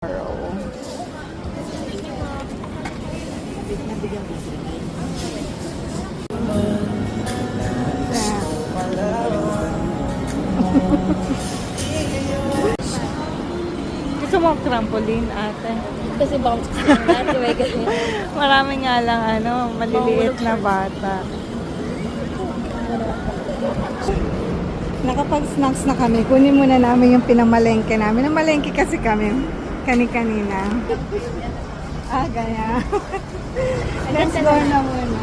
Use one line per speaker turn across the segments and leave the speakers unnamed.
Gusto mo trampoline, ate?
Kasi bounce natin, may ganyan.
Marami nga lang maliliit na bata. Nakapag-snacks na kami. Kunin muna namin yung pinamalengke namin. Namalengke kasi kami kani-kanina. Ganyan. Let's go na muna.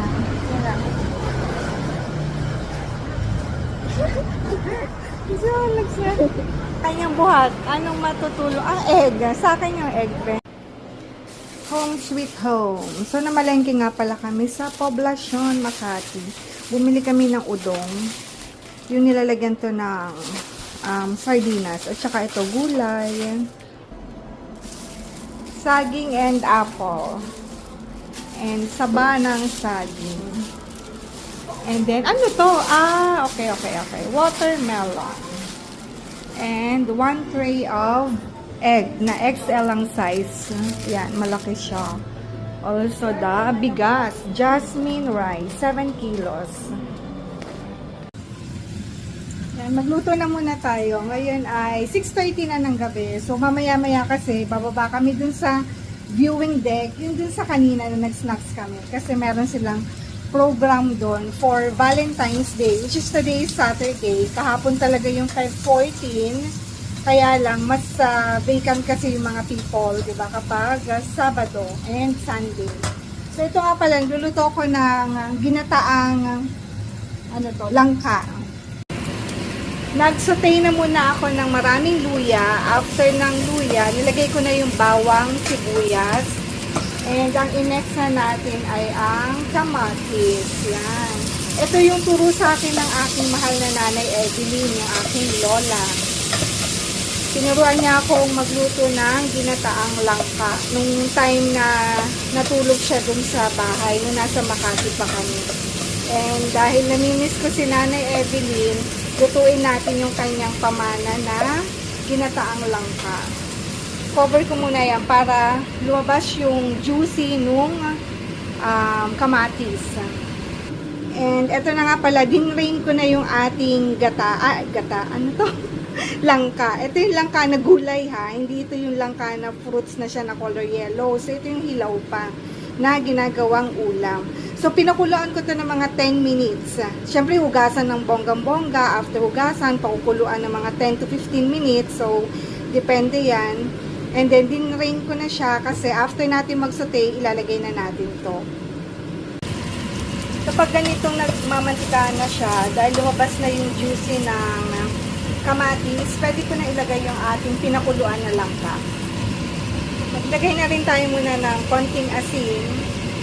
So, kanyang buhat. Anong matutulong? Egg. Sa akin yung egg, be. Home sweet home. So, namalengke nga pala kami sa Poblacion, Makati. Bumili kami ng udong. Yung nilalagyan to ng sardinas. At saka ito, gulay. Saging and apple. And saba ng saging. And then, ano to? Okay. Watermelon. And 1 tray of egg na XL ang size. Yan, malaki siya. Also, the bigas, jasmine rice, 7 kilos. Yan, magluto na muna tayo. Ngayon ay 6:30 na ng gabi. So, mamaya-maya kasi, bababa kami dun sa viewing deck. Yung dun sa kanina na nag-snacks kami. Kasi meron silang program doon for Valentine's Day, which is today is Saturday. Kahapon talaga yung 5:14. Kaya lang, mas vacant kasi yung mga people, di ba, kapag Sabado and Sunday. So, ito nga pala, luluto ko ng ginataang, langka. Nag-saute na muna ako ng maraming luya. After ng luya, nilagay ko na yung bawang, sibuyas. And ang i-next na natin ay ang kamatis. Yan. Ito yung turo sa akin ng aking mahal na nanay Evelyn, yung aking lola. Tinuruan niya akong magluto ng ginataang langka nung time na natulog siya dun sa bahay nung nasa Makati pa kami. And dahil namimiss ko si Nanay Evelyn, lutuin natin yung kanyang pamana na ginataang langka. Cover ko muna yan para lumabas yung juicy nung kamatis. And eto na nga pala, dinrain ko na yung ating langka. Ito yung langka na gulay ha. Hindi ito yung langka na fruits na siya na color yellow. So, ito yung hilaw pa na ginagawang ulam. So, pinakuluan ko ito ng mga 10 minutes. Siyempre, hugasan ng bonggang-bongga. After hugasan, pakukuluan ng mga 10 to 15 minutes. So, depende yan. And then, dinrain ko na siya kasi after natin mag-saute, ilalagay na natin to. Kapag ganitong nagmamantika na siya, dahil lumabas na yung juicy ng kamatis, pwede ko na ilagay yung ating pinakuluan na langka. Maglagay na rin tayo muna ng konting asin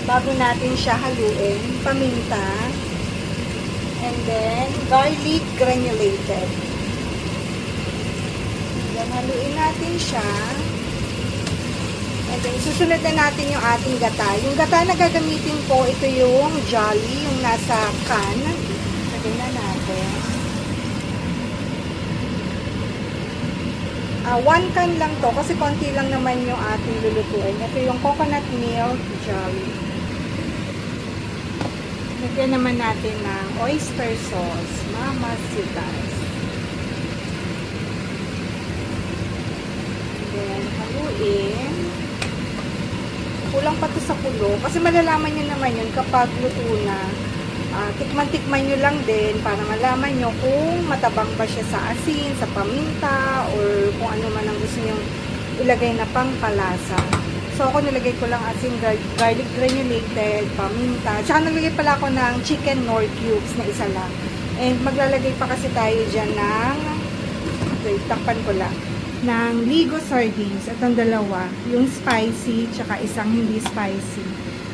bago natin siya haluin, paminta, and then garlic granulated. Then haluin natin siya. And then susunod na natin yung ating gata. Yung gata na gagamitin ko, ito yung Jolly, yung nasa can. Lagay na natin. 1 can lang to kasi konti lang naman yung ating lulutuin. Ito yung coconut milk Jolly. Lagyan naman natin ng oyster sauce, Mamacitas. Then haluin. Kulang pa to sa kulo kasi malalaman nyo naman yun kapag luto na. Tikman-tikman nyo lang din para malaman nyo kung matabang ba siya sa asin, sa paminta, or kung ano man ang gusto nyo ilagay na pangpalasa. So ako nilagay ko lang asin, garlic granulated, paminta. Tsaka nilagay pala ako ng chicken nor cubes na isa lang. And maglalagay pa kasi tayo dyan ng, takpan ko lang, ng Ligo sardines. Itong dalawa, yung spicy, tsaka isang hindi spicy.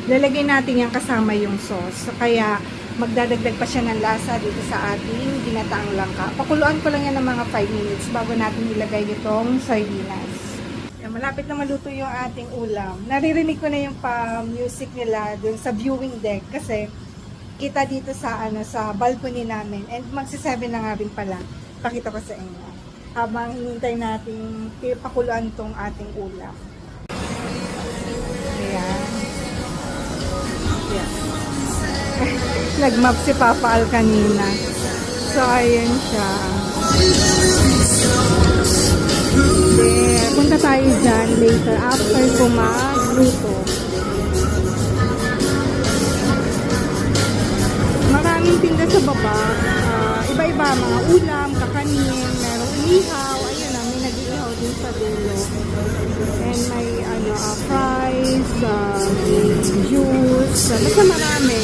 Lalagay natin yan kasama yung sauce. So kaya magdadagdag pa siya ng lasa dito sa ating ginataang langka. Pakuluan ko lang yan ng mga 5 minutes bago natin ilagay itong sardinas. Yan, malapit na maluto yung ating ulam. Naririnig ko na yung music nila dun sa viewing deck kasi kita dito sa sa balcony namin. And magsi-7 na nga rin pala. Pakita ko sa inyo. Habang hinintay natin pakuluan tong ating ulam. Nagmap si Papa Al kanina. So, ayun siya. Then, punta tayo dyan later after ko magluto. Maraming tinda sa baba. Iba-iba, mga ulam, kakanin, merong inihaw. Ayun na, may nag-iihaw din sa dulo. And may fries, juice, basta marami.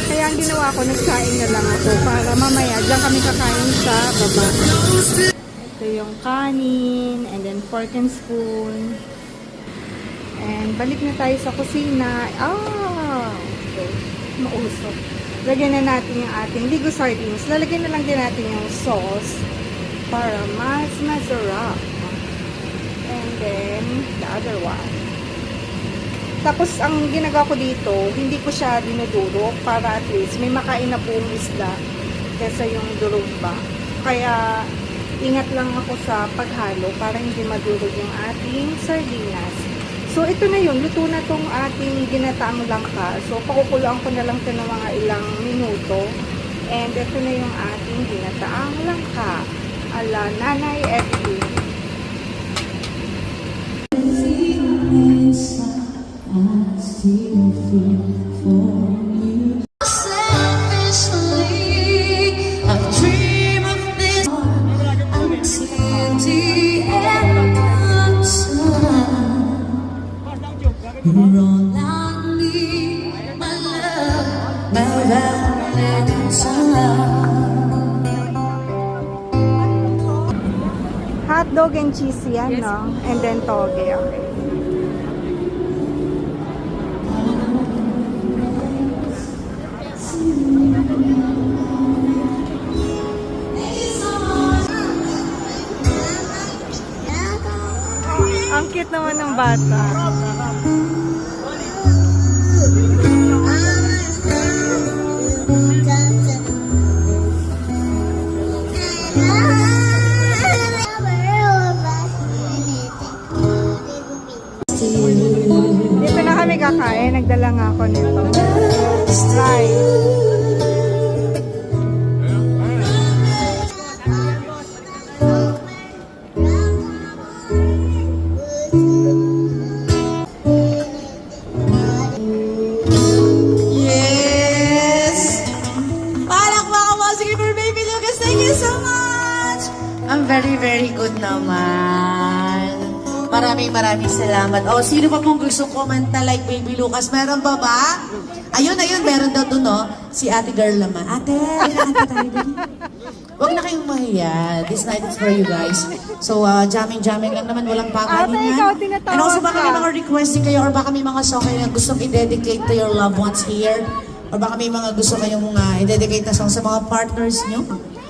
Kaya ang ginawa ko, nagsaing na lang ako para mamaya dyan kami kakain sa baba. Ito yung kanin, and then fork and spoon. And balik na tayo sa kusina. Okay. Mausok. Lagyan na natin yung ating ligo sardines. Lalagyan na lang din natin yung sauce para mas masarap. And then, the other one. Tapos, ang ginagawa ko dito, hindi ko siya dinudurog para at least may makain na buong isda kesa yung durog ba. Kaya, ingat lang ako sa paghalo para hindi madurog yung ating sardinas. So, ito na yun. Luto na tong ating ginataang langka. So, pakukuloan ko na lang ito ng mga ilang minuto. And ito na yung ating ginataang langka. Ala Nanay Edwin. Hot dog and cheese yan, no? And then toge, okay. Ang cute naman ng bata. Dito na kami kakain. Nagdala nga ako nito. Rice.
I'm very good naman. Maraming salamat. O, sino pa pong gusto kumanta like Baby Lucas? Meron ba ba? Ayun, meron daw doon, no? Si Ate Girl naman. Ate, ate tayo din. Huwag na kayong mahiya. This night is for you guys. So, jamming lang naman. Walang pakanin
Ate,
yan.
ikaw, tinatawag
And also, baka may
ka.
mga requesting kayo or baka may mga song kayo na gustong i-dedicate to your loved ones here. Or baka may mga gusto kayong i-dedicate na song sa mga partners nyo.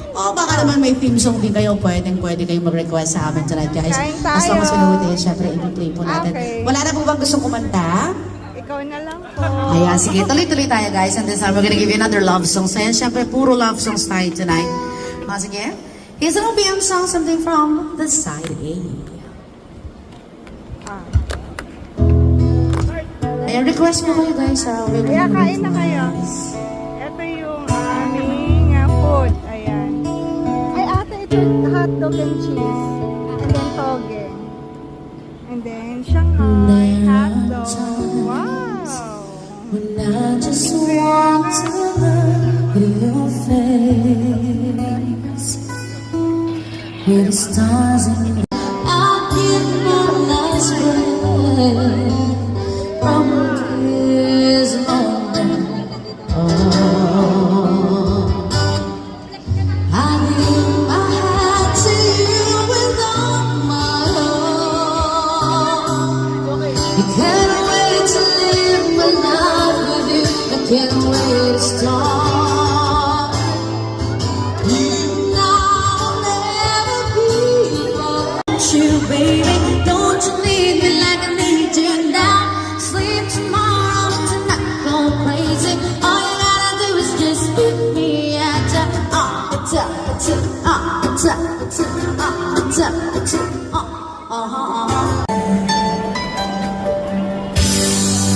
O baka naman may theme song din kayo, pwede kayong mag-request sa amin tonight, guys.
Kain
As long as
tayo.
we know it is, syempre, i-play po natin.
Okay.
Wala na po bang gustong kumanta?
Ikaw na lang po.
Ayan, sige, tuloy-tuloy tayo, guys. And this time, we're gonna give you another love song. So, yan, syempre, puro love songs tayo tonight. Sige. Here's an OPM song, something from the side A. Ayan, request mo kayo, guys.
Kaya kain na kayo. Ito yung aming food. Ayan. Ay, ate, ito yung hotdog and cheese. And then toge. And then Shanghai hotdog. Wow!
When I just want to look at your face, with the stars in your I'll give my last breath from this moment on. I give my heart to you with all my heart. You can't wait to live my life with you. I can't wait to start. I'll never be without you, baby. Don't you need me like I need you now? Sleep tomorrow, tonight, go crazy. All you gotta do is just give me a tap.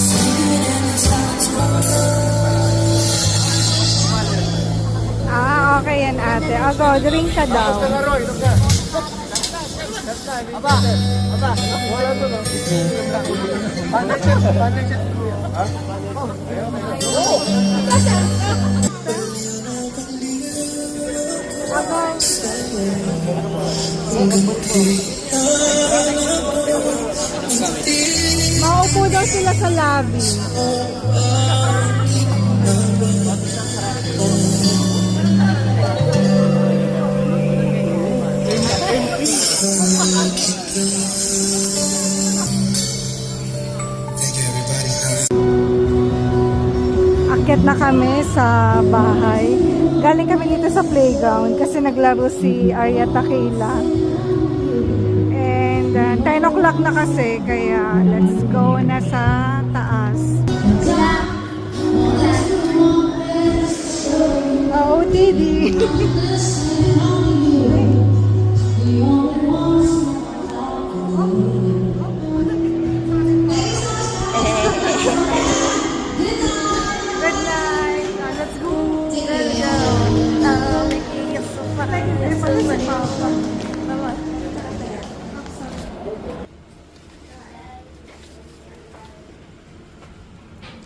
Singing in the
daw, drink ka daw. Maupo daw sila sa lobby. Akyat na kami sa bahay. Galing kami dito sa playground kasi naglaro si Arya Takila. And 10 o'clock na kasi, kaya let's go na sa taas. OOTD. Good night. Let's go. Let's go. Making it so fun. It's so fun.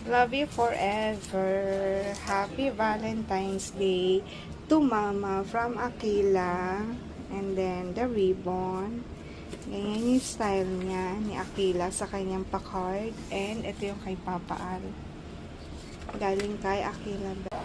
Love you forever. Happy Valentine's Day to Mama from Akila. And then the ribbon. Ganyan yung style niya ni Akila sa kanyang pa-card. And ito yung kay Papa Al. Galing kay Akila.